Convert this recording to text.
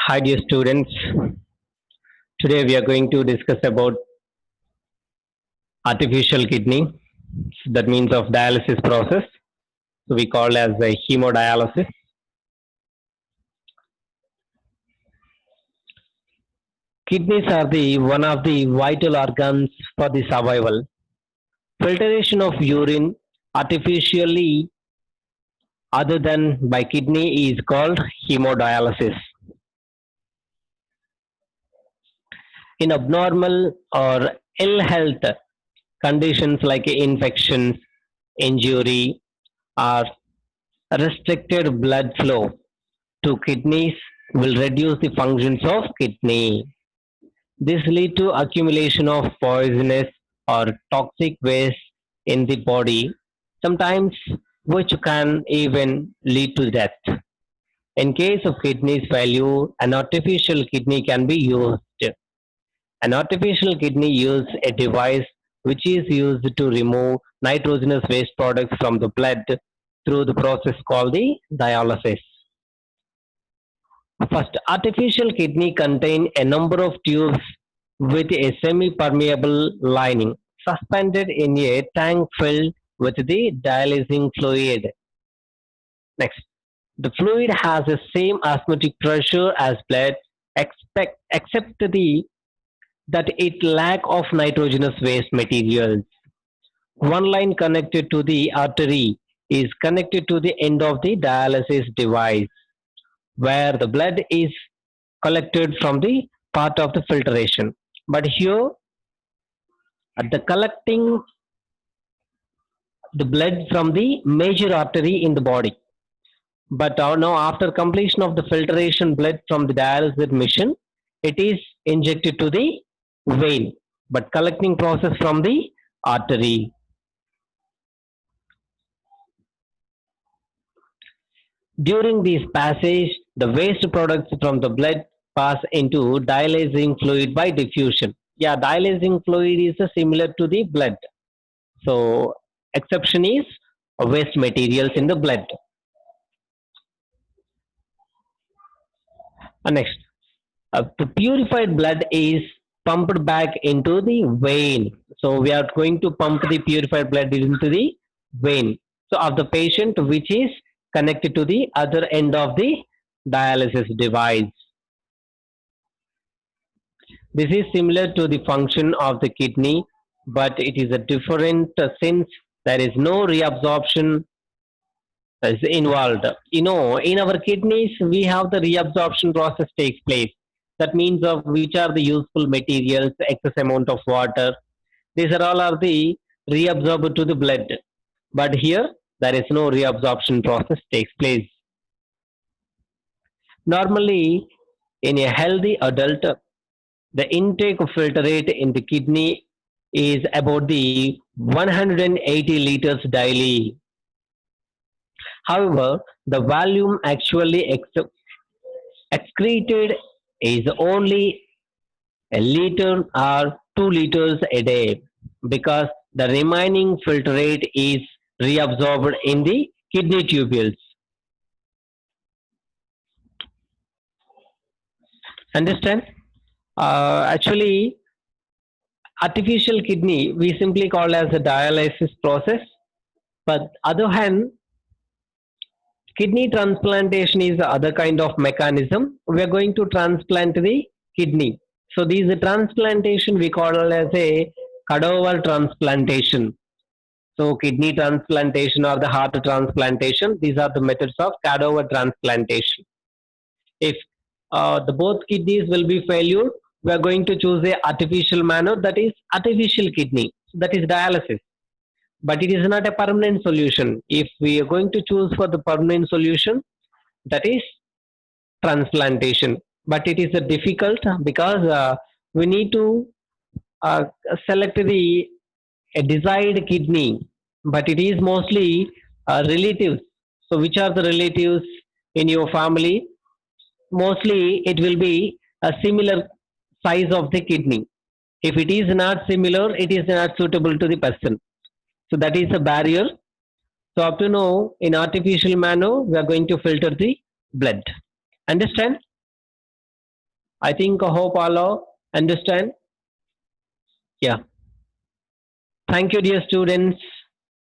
Hi dear students, today we are going to discuss about artificial kidney, that means of dialysis process. So we call as a hemodialysis. Kidneys are the one of the vital organs for the survival. Filtration of urine artificially other than by kidney is called hemodialysis. In abnormal or ill health conditions like infections, injury, or restricted blood flow to kidneys will reduce the functions of kidney. This lead to accumulation of poisonous or toxic waste in the body, sometimes which can even lead to death. In case of kidneys failure, an artificial kidney can be used. An artificial kidney uses a device which is used to remove nitrogenous waste products from the blood through the process called the dialysis. First, artificial kidney contain a number of tubes with a semi-permeable lining suspended in a tank filled with the dialysing fluid. Next, the fluid has the same osmotic pressure as blood, except that it lack of nitrogenous waste materials. One line connected to the artery is connected to the end of the dialysis device, where the blood is collected from the part of the filtration. But here, at the collecting the blood from the major artery in the body. But now, after completion of the filtration blood from the dialysis machine, it is injected to the vein, but collecting process from the artery. During this passage, the waste products from the blood pass into dialysing fluid by diffusion. Yeah, dialysing fluid is similar to the blood. So, exception is waste materials in the blood. Next, the purified blood is pumped back into the vein. So, we are going to pump the purified blood into the vein. So, of the patient which is connected to the other end of the dialysis device. This is similar to the function of the kidney, but it is a different since there is no reabsorption is involved. In our kidneys, we have the reabsorption process takes place. That means of which are the useful materials, excess amount of water. These are all of the reabsorbed to the blood. But here, there is no reabsorption process takes place. Normally, in a healthy adult, the intake of filtrate in the kidney is about the 180 liters daily. However, the volume actually excreted is only a liter or 2 liters a day because the remaining filtrate is reabsorbed in the kidney tubules. Understand? Actually, artificial kidney we simply call as a dialysis process, but other hand, kidney transplantation is the other kind of mechanism. We are going to transplant the kidney. So these transplantation we call as a cadaver transplantation. So kidney transplantation or the heart transplantation, these are the methods of cadaver transplantation. If the both kidneys will be failure, we are going to choose a artificial manner, that is artificial kidney, that is dialysis. But it is not a permanent solution. If we are going to choose for the permanent solution, that is transplantation. But it is difficult because we need to uh, select the a desired kidney, but it is mostly relatives. So, which are the relatives in your family? Mostly, it will be a similar size of the kidney. If it is not similar, it is not suitable to the person. So, that is a barrier. So, up to now, in artificial manner, we are going to filter the blood. Understand? I think I hope all understand. Yeah. Thank you, dear students.